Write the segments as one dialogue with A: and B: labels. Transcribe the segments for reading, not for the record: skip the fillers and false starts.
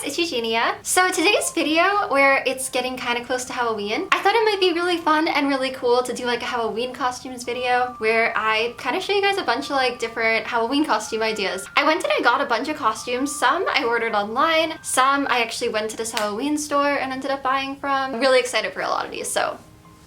A: It's Eugenia. So today's video, where it's getting kind of close to Halloween, I thought it might be really fun and really cool to do like a Halloween costumes video where I kind of show you guys a bunch of like different Halloween costume ideas. I went and I got a bunch of costumes. Some I ordered online, some I actually went to this Halloween store and ended up buying from. I'm really excited for a lot of these, so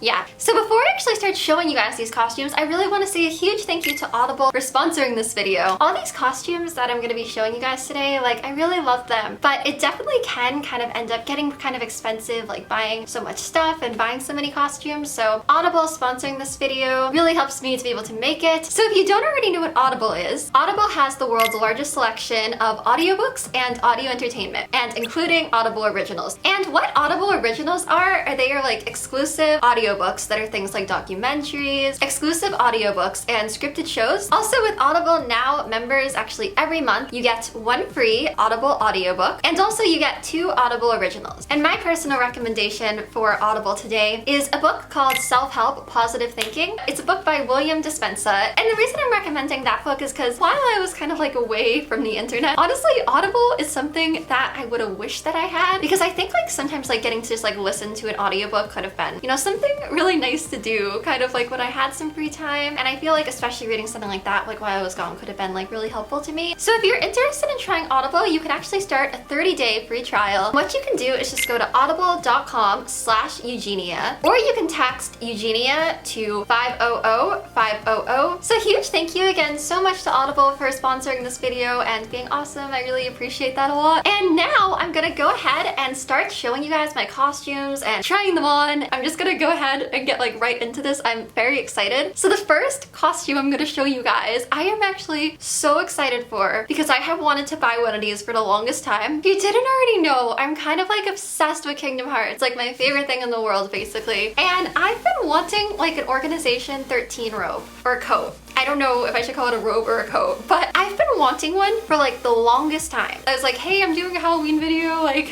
A: yeah. So before I actually start showing you guys these costumes, I really want to say a huge thank you to Audible for sponsoring this video. All these costumes that I'm going to be showing you guys today, like, I really love them, but it definitely can kind of end up getting kind of expensive, like buying so much stuff and buying so many costumes. So Audible sponsoring this video really helps me to be able to make it. So if you don't already know what Audible is, Audible has the world's largest selection of audiobooks and audio entertainment, and including Audible Originals. And what Audible Originals are they are like exclusive audiobooks that are things like documentaries, exclusive audiobooks, and scripted shows. Also with Audible Now members, actually every month you get one free Audible audiobook, and also you get 2 Audible Originals. And my personal recommendation for Audible today is a book called Self-Help Positive Thinking. It's a book by William Dispenza, and the reason I'm recommending that book is because while I was kind of like away from the internet, honestly Audible is something that I would have wished that I had, because I think like sometimes like getting to just like listen to an audiobook could have been, you know, something really nice to do, kind of like when I had some free time. And I feel like especially reading something like that like while I was gone could have been like really helpful to me. So if you're interested in trying Audible, you can actually start a 30-day free trial. What you can do is just go to audible.com/Eugenia, or you can text Eugenia to 500-500. So huge thank you again so much to Audible for sponsoring this video and being awesome. I really appreciate that a lot. And now I'm gonna go ahead and start showing you guys my costumes and trying them on. I'm just gonna go ahead and get like right into this. I'm very excited. So the first costume I'm gonna show you guys, I am actually so excited for, because I have wanted to buy one of these for the longest time. If you didn't already know, I'm kind of like obsessed with Kingdom Hearts. It's like my favorite thing in the world basically. And I've been wanting like an Organization 13 robe or coat. I don't know if I should call it a robe or a coat, but I've been wanting one for like the longest time. I was like, hey, I'm doing a Halloween video, like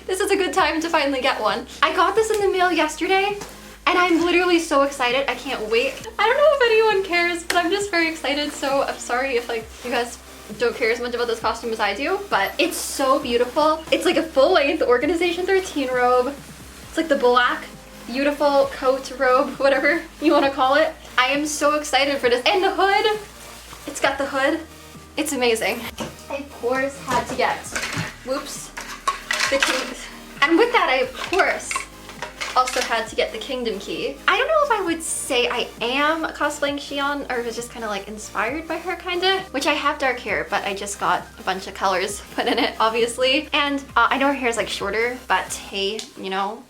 A: this is a good time to finally get one. I got this in the mail yesterday, and I'm literally so excited. I can't wait. I don't know if anyone cares, but I'm just very excited. So I'm sorry if like you guys don't care as much about this costume as I do, but it's so beautiful. It's like a full-length Organization 13 robe. It's like the black, beautiful coat robe, whatever you want to call it. I am so excited for this. And the hood, it's got the hood. It's amazing. I of course had to get, whoops, the king. And with that, I of course also had to get the Kingdom Key. I don't know if I would say I am cosplaying Xion, or if it's just kind of like inspired by her kinda, which I have dark hair, but I just got a bunch of colors put in it, obviously. And I know her hair is like shorter, but hey, you know,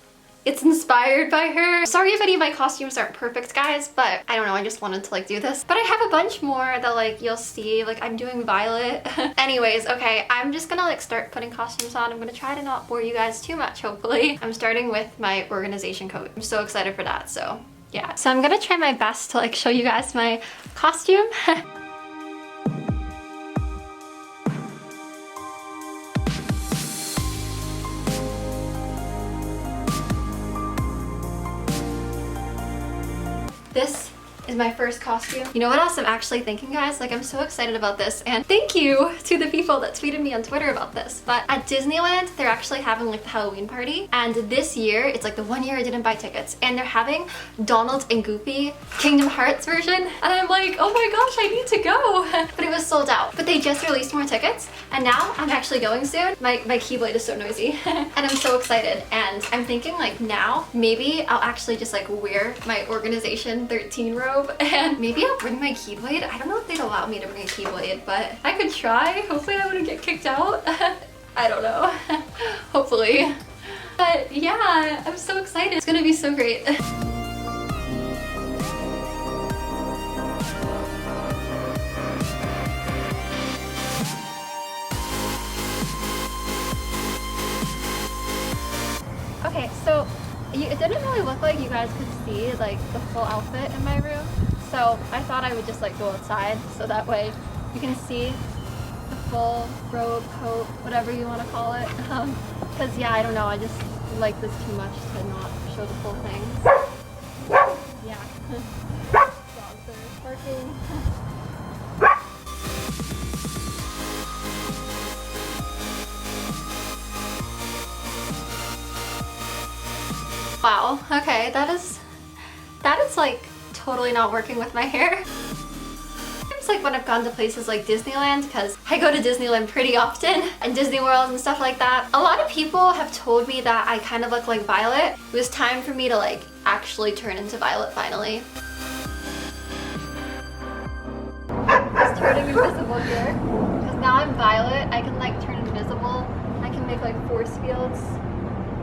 A: it's inspired by her. Sorry if any of my costumes aren't perfect, guys, but I don't know, I just wanted to like do this. But I have a bunch more that like you'll see, like I'm doing Violet. Anyways, okay, I'm just gonna like start putting costumes on. I'm gonna try to not bore you guys too much, hopefully. I'm starting with my Organization coat. I'm so excited for that, so yeah. So I'm gonna try my best to like show you guys my costume. This is my first costume. You know what else I'm actually thinking, guys? Like, I'm so excited about this, and thank you to the people that tweeted me on Twitter about this. But at Disneyland, they're actually having like the Halloween party, and this year, it's like the one year I didn't buy tickets, and they're having Donald and Goofy Kingdom Hearts version, and I'm like, oh my gosh, I need to go. But it was sold out. But they just released more tickets, and now I'm actually going soon. My keyblade is so noisy, and I'm so excited. And I'm thinking like now, maybe I'll actually just like wear my Organization 13 robe, and maybe I'll bring my keyblade. I don't know if they'd allow me to bring a keyblade, but I could try. Hopefully I wouldn't get kicked out. I don't know. Hopefully. But yeah, I'm so excited. It's gonna be so great. looked like you guys could see like the full outfit in my room. So I thought I would just like go outside so that way you can see the full robe, coat, whatever you want to call it. Because yeah, I don't know, I just like this too much to not show the full thing. Yeah. Dogs are barking. Wow, okay, that is like totally not working with my hair. It's like when I've gone to places like Disneyland, because I go to Disneyland pretty often, and Disney World and stuff like that. A lot of people have told me that I kind of look like Violet. It was time for me to like actually turn into Violet finally. Just turning invisible here, because now I'm Violet. I can like turn invisible. I can make like force fields.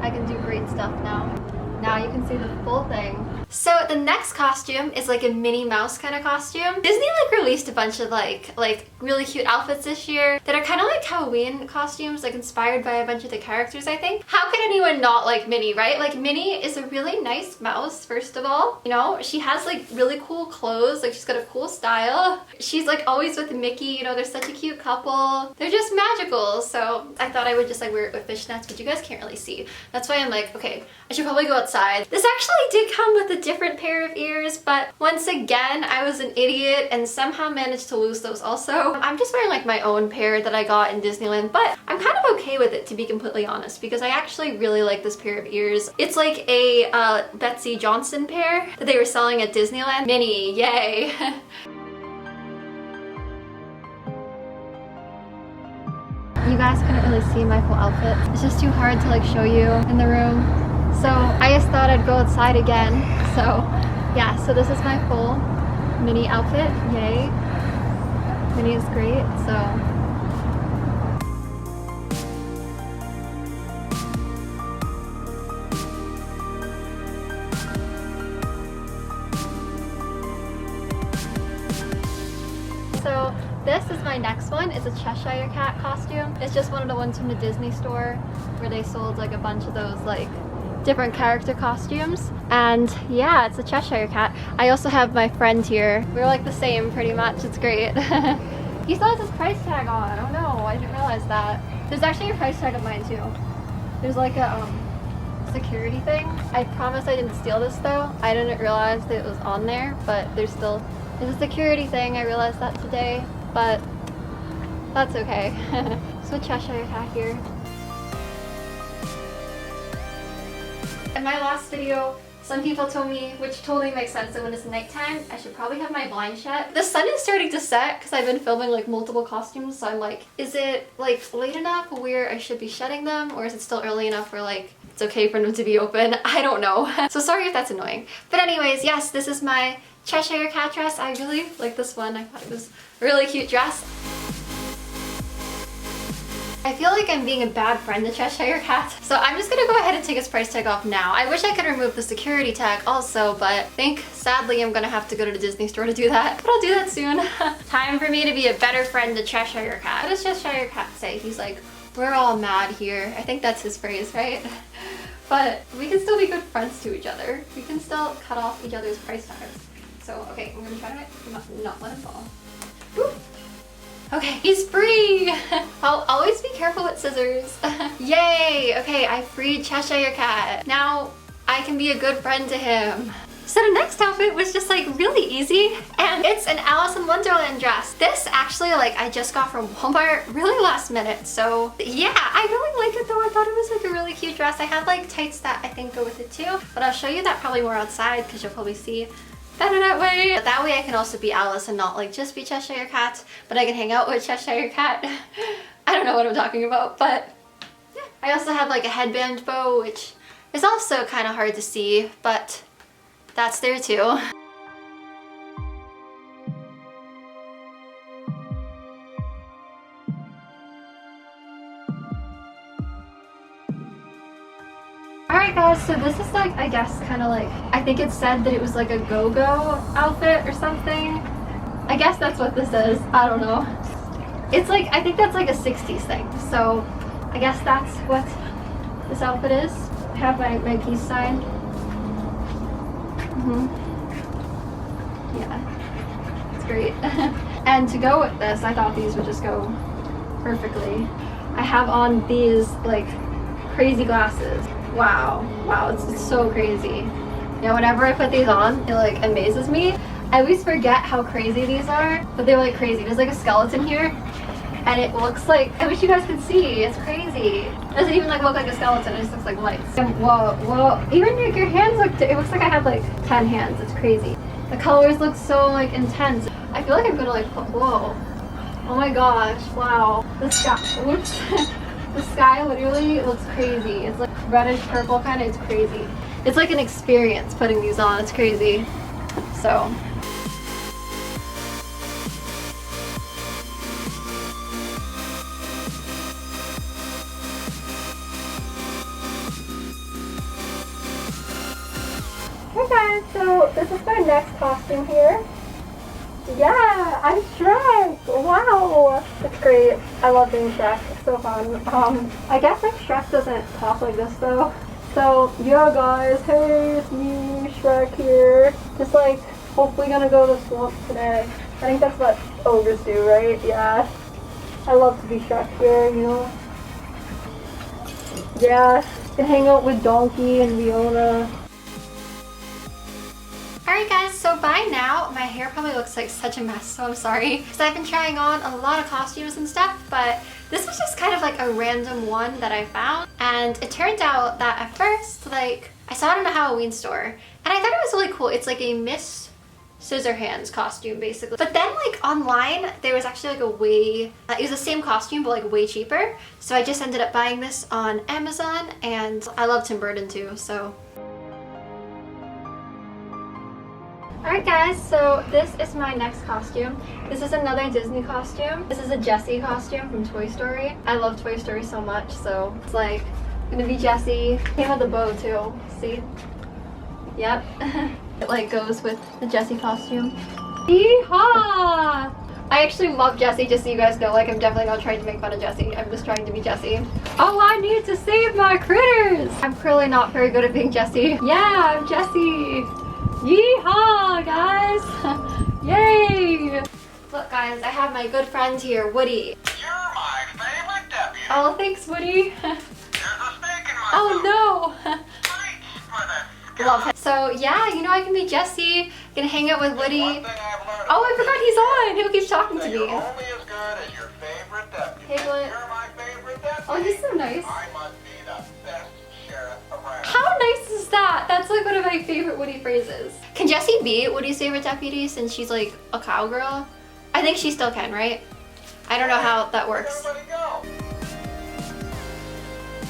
A: I can do great stuff now. Now you can see the full thing. So the next costume is like a Minnie Mouse kind of costume. Disney like released a bunch of like really cute outfits this year that are kind of like Halloween costumes, like inspired by a bunch of the characters, I think. How could anyone not like Minnie, right? Like Minnie is a really nice mouse, first of all. You know, she has like really cool clothes, like she's got a cool style. She's like always with Mickey, you know, they're such a cute couple. They're just magical. So I thought I would just like wear it with fishnets, but you guys can't really see. That's why I'm like, okay, I should probably go outside. This actually did come with a different pair of ears, but once again, I was an idiot and somehow managed to lose those also. I'm just wearing like my own pair that I got in Disneyland, but I'm kind of okay with it, to be completely honest, because I actually really like this pair of ears. It's like a Betsy Johnson pair that they were selling at Disneyland. Minnie, yay! You guys couldn't really see my full outfit. It's just too hard to like show you in the room. So I just thought I'd go outside again. So yeah, so this is my full Minnie outfit, yay. Minnie is great, so. So this is my next one. It's a Cheshire Cat costume. It's just one of the ones from the Disney store where they sold like a bunch of those like different character costumes. And yeah, it's a Cheshire Cat. I also have my friend here. We're like the same pretty much. It's great. He still has his price tag on. Oh no, I didn't realize that. There's actually a price tag of mine too. There's like a security thing. I promise I didn't steal this though. I didn't realize that it was on there, but there's a security thing. I realized that today, but that's okay. So Cheshire Cat here. In my last video, some people told me, which totally makes sense, that when it's nighttime, I should probably have my blinds shut. The sun is starting to set because I've been filming like multiple costumes, so I'm like, is it like late enough where I should be shutting them, or is it still early enough where like it's okay for them to be open? I don't know. So sorry if that's annoying. But anyways, yes, this is my Cheshire Cat dress. I really like this one. I thought it was a really cute dress. I feel like I'm being a bad friend to Cheshire Cat, so I'm just gonna go ahead and take his price tag off now. I wish I could remove the security tag also, but I think sadly I'm gonna have to go to the Disney store to do that, but I'll do that soon. Time for me to be a better friend to Cheshire Cat. What does Cheshire Cat say? He's like, we're all mad here. I think that's his phrase, right? But we can still be good friends to each other. We can still cut off each other's price tags. So, okay, I'm gonna try to not let him fall. Woo. Okay, he's free! I'll always be careful with scissors. Yay! Okay, I freed Cheshire Cat. Now I can be a good friend to him. So the next outfit was just like really easy, and it's an Alice in Wonderland dress. This actually like I just got from Walmart really last minute, so yeah, I really like it though. I thought it was like a really cute dress. I have like tights that I think go with it too, but I'll show you that probably more outside because you'll probably see better that way. But that way I can also be Alice and not like just be Cheshire Cat, but I can hang out with Cheshire Cat. I don't know what I'm talking about, but yeah. I also have like a headband bow, which is also kind of hard to see, but that's there too. Alright guys, so this is like, I guess kind of like, I think it said that it was like a go-go outfit or something. I guess that's what this is. I don't know. It's like, I think that's like a 60s thing. So I guess that's what this outfit is. I have my peace sign. Yeah, it's great. And to go with this, I thought these would just go perfectly. I have on these like crazy glasses. Wow, it's so crazy. Yeah, whenever I put these on, it like amazes me. I always forget how crazy these are, but they're like crazy. There's like a skeleton here, and it looks like, I wish you guys could see, it's crazy. It doesn't even like look like a skeleton, it just looks like lights. And whoa, even like your hands look, it looks like I have like 10 hands, it's crazy. The colors look so like intense. I feel like I'm gonna like, whoa. Oh my gosh, wow. The sky, whoops. The sky literally looks crazy. It's like reddish purple kind of, it's crazy. It's like an experience putting these on, it's crazy. So. Hey guys, so this is my next costume here. Yeah, I'm Shrek! Wow! It's great. I love being Shrek. It's so fun. I guess like Shrek doesn't talk like this though. So yeah guys, hey, it's me, Shrek here. Just like, hopefully gonna go to the swamp today. I think that's what ogres do, right? Yeah. I love to be Shrek here, you know? Yeah, can hang out with Donkey and Fiona. Alright guys, so by now, my hair probably looks like such a mess, so I'm sorry. Because I've been trying on a lot of costumes and stuff, but this was just kind of like a random one that I found. And it turned out that at first, like, I saw it in a Halloween store, and I thought it was really cool. It's like a Miss Scissorhands costume, basically. But then, like, online, there was actually like a way, it was the same costume, but like way cheaper. So I just ended up buying this on Amazon, and I love Tim Burton too, so. Alright guys, so this is my next costume. This is another Disney costume. This is a Jessi costume from Toy Story. I love Toy Story so much, so it's like gonna be Jessi. Came with a bow too, see? Yep. It like goes with the Jessi costume. Yeehaw! I actually love Jessi, just so you guys know, like I'm definitely not trying to make fun of Jessi. I'm just trying to be Jessi. Oh, I need to save my critters! I'm clearly not very good at being Jessi. Yeah, I'm Jessi! Yeehaw, guys! Yay! Look, guys, I have my good friend here, Woody.
B: You're my favorite deputy.
A: Oh, thanks, Woody.
B: There's a snake in my
A: Oh, no!
B: Fight for the
A: Love him. So, yeah, you know, I can be Jessi, can hang out with Woody.
B: One thing I've learned
A: Oh, I forgot he's on! He'll keep talking to
B: you're
A: me.
B: only as good as your favorite deputy.
A: Hey, Glenn.
B: You're my favorite deputy.
A: Oh, he's so nice.
B: I must be the best sheriff around.
A: How nice is that? That's like one of my favorite Woody phrases. Can Jessi be Woody's favorite deputy since she's like a cowgirl? I think she still can, right? I don't know how that works.
B: Everybody go.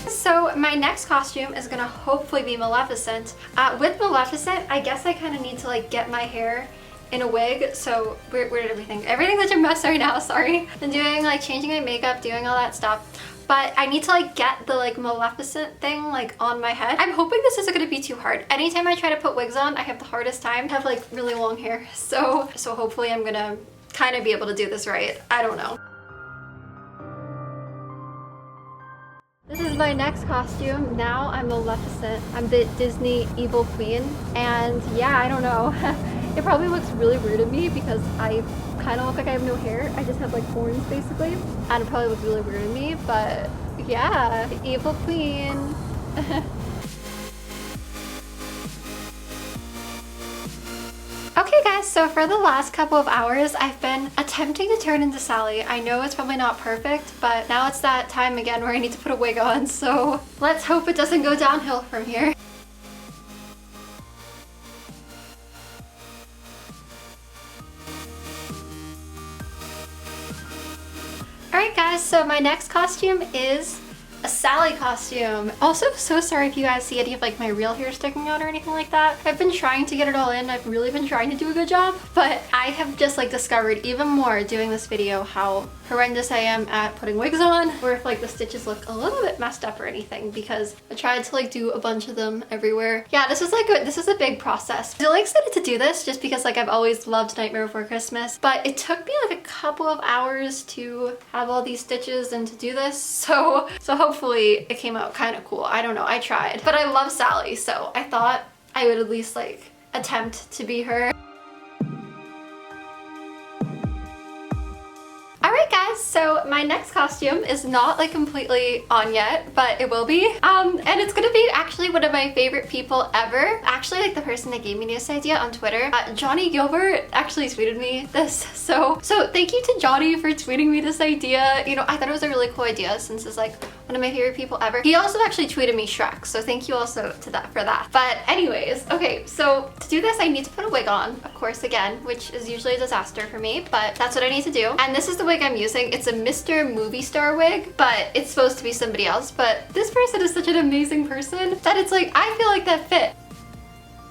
A: So my next costume is gonna hopefully be Maleficent. With Maleficent, I guess I kind of need to like get my hair in a wig. So where did everything? Everything's such a mess right now, sorry. Been doing like changing my makeup, doing all that stuff. But I need to like get the like Maleficent thing like on my head. I'm hoping this isn't gonna be too hard. Anytime I try to put wigs on, I have the hardest time. I have like really long hair. So hopefully I'm gonna kind of be able to do this right. I don't know. This is my next costume. Now I'm Maleficent. I'm the Disney evil queen. And yeah, I don't know. It probably looks really weird of me because I kind of look like I have no hair. I just have like horns basically. And it probably looks really weird of me, but yeah, the evil queen. Okay guys, so for the last couple of hours, I've been attempting to turn into Sally. I know it's probably not perfect, but now it's that time again where I need to put a wig on, so let's hope it doesn't go downhill from here. Alright guys, so my next costume is a Sally costume. Also, so sorry if you guys see any of like my real hair sticking out or anything like that. I've been trying to get it all in. I've really been trying to do a good job, but I have just like discovered even more doing this video how horrendous I am at putting wigs on, or if like the stitches look a little bit messed up or anything, because I tried to like do a bunch of them everywhere. Yeah, this is a big process. I'm really excited to do this just because like I've always loved Nightmare Before Christmas, but it took me like a couple of hours to have all these stitches and to do this, so hopefully it came out kind of cool. I don't know, I tried. But I love Sally, so I thought I would at least like attempt to be her. Alright guys, so my next costume is not like completely on yet, but it will be. And it's gonna be actually one of my favorite people ever. Actually, like the person that gave me this idea on Twitter, Johnny Gilbert actually tweeted me this. So thank you to Johnny for tweeting me this idea. You know, I thought it was a really cool idea since it's like one of my favorite people ever. He also actually tweeted me Shrek, so thank you also to that for that. But anyways, okay, so to do this I need to put a wig on, of course, again, which is usually a disaster for me, but that's what I need to do. And this is the wig I'm using. It's a Mr. Movie Star wig, but it's supposed to be somebody else. But this person is such an amazing person that it's like, I feel like that fit.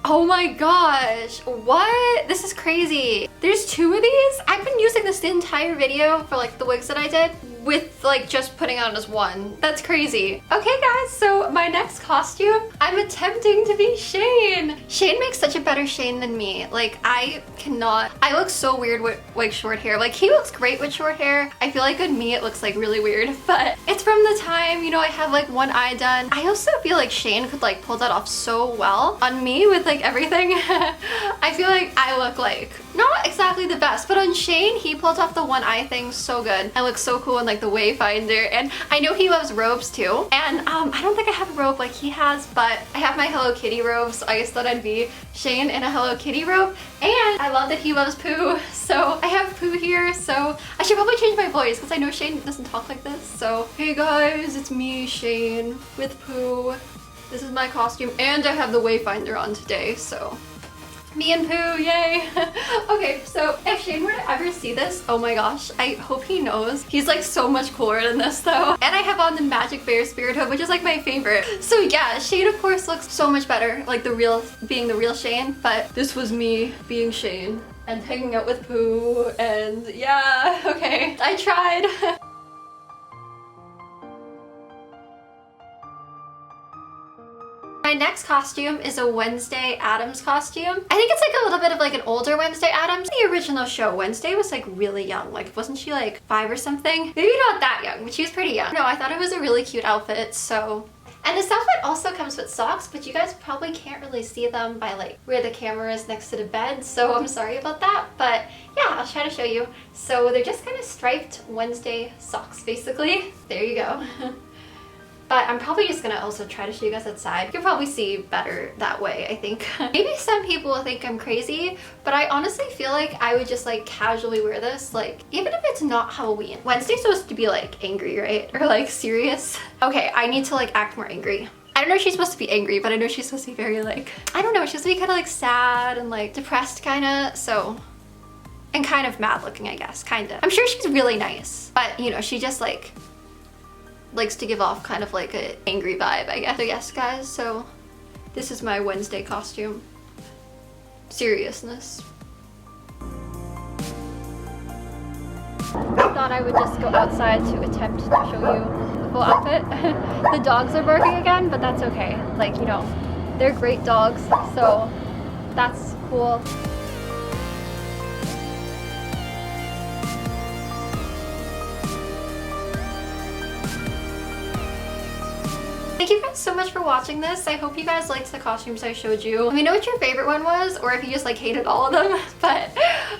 A: Oh my gosh, what? This is crazy. There's two of these? I've been using this the entire video for like the wigs that I did with like just putting on as one. That's crazy. Okay guys, so my next costume, I'm attempting to be Shane. Shane makes such a better Shane than me. Like I look so weird with like short hair. Like he looks great with short hair. I feel like on me it looks like really weird, but it's from the time, you know, I have like one eye done. I also feel like Shane could like pull that off so well on me with like everything. I feel like I look like not exactly the best, but on Shane, he pulled off the one eye thing so good. I look so cool in like the Wayfinder, and I know he loves robes too. And I don't think I have a robe like he has, but I have my Hello Kitty robe, so I just thought I'd be Shane in a Hello Kitty robe. And I love that he loves Pooh, so I have Pooh here, so I should probably change my voice because I know Shane doesn't talk like this. So, hey guys, it's me, Shane, with Pooh. This is my costume, and I have the Wayfinder on today, so me and Pooh, yay! Okay, so if Shane were to ever see this, oh my gosh, I hope he knows. He's like so much cooler than this though. And I have on the Magic Bear Spirit Hood, which is like my favorite. So yeah, Shane of course looks so much better, like being the real Shane, but this was me being Shane and hanging out with Pooh, and yeah, okay, I tried. My next costume is a Wednesday Addams costume. I think it's like a little bit of like an older Wednesday Addams. The original show, Wednesday was like really young. Like wasn't she like 5 or something? Maybe not that young, but she was pretty young. No, I thought it was a really cute outfit, so. And this outfit also comes with socks, but you guys probably can't really see them by like where the camera is next to the bed, so I'm sorry about that. But yeah, I'll try to show you. So they're just kind of striped Wednesday socks, basically. There you go. But I'm probably just gonna also try to show you guys outside. You can probably see better that way, I think. Maybe some people will think I'm crazy, but I honestly feel like I would just like casually wear this, like even if it's not Halloween. Wednesday's supposed to be like angry, right? Or like serious. Okay, I need to like act more angry. I don't know if she's supposed to be angry, but I know she's supposed to be very like, I don't know, she's supposed to be kind of like sad and like depressed kinda, so. And kind of mad looking, I guess, kinda. I'm sure she's really nice, but you know, she just like likes to give off kind of like an angry vibe, I guess. So yes guys, so this is my Wednesday costume. Seriousness. I thought I would just go outside to attempt to show you the full outfit. The dogs are barking again, but that's okay. Like, you know, they're great dogs, so that's cool. Thank you guys so much for watching this. I hope you guys liked the costumes I showed you. Let me know what your favorite one was, or if you just like hated all of them, but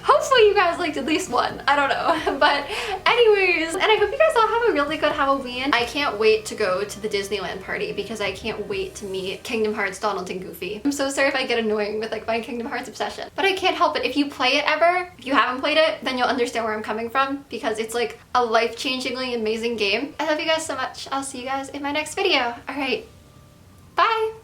A: hopefully you guys liked at least one. I don't know. But anyways, and I hope you guys all have a really good Halloween. I can't wait to go to the Disneyland party because I can't wait to meet Kingdom Hearts, Donald, and Goofy. I'm so sorry if I get annoying with like my Kingdom Hearts obsession, but I can't help it. If you play it ever, if you haven't played it, then you'll understand where I'm coming from because it's like a life-changingly amazing game. I love you guys so much. I'll see you guys in my next video. All right, bye.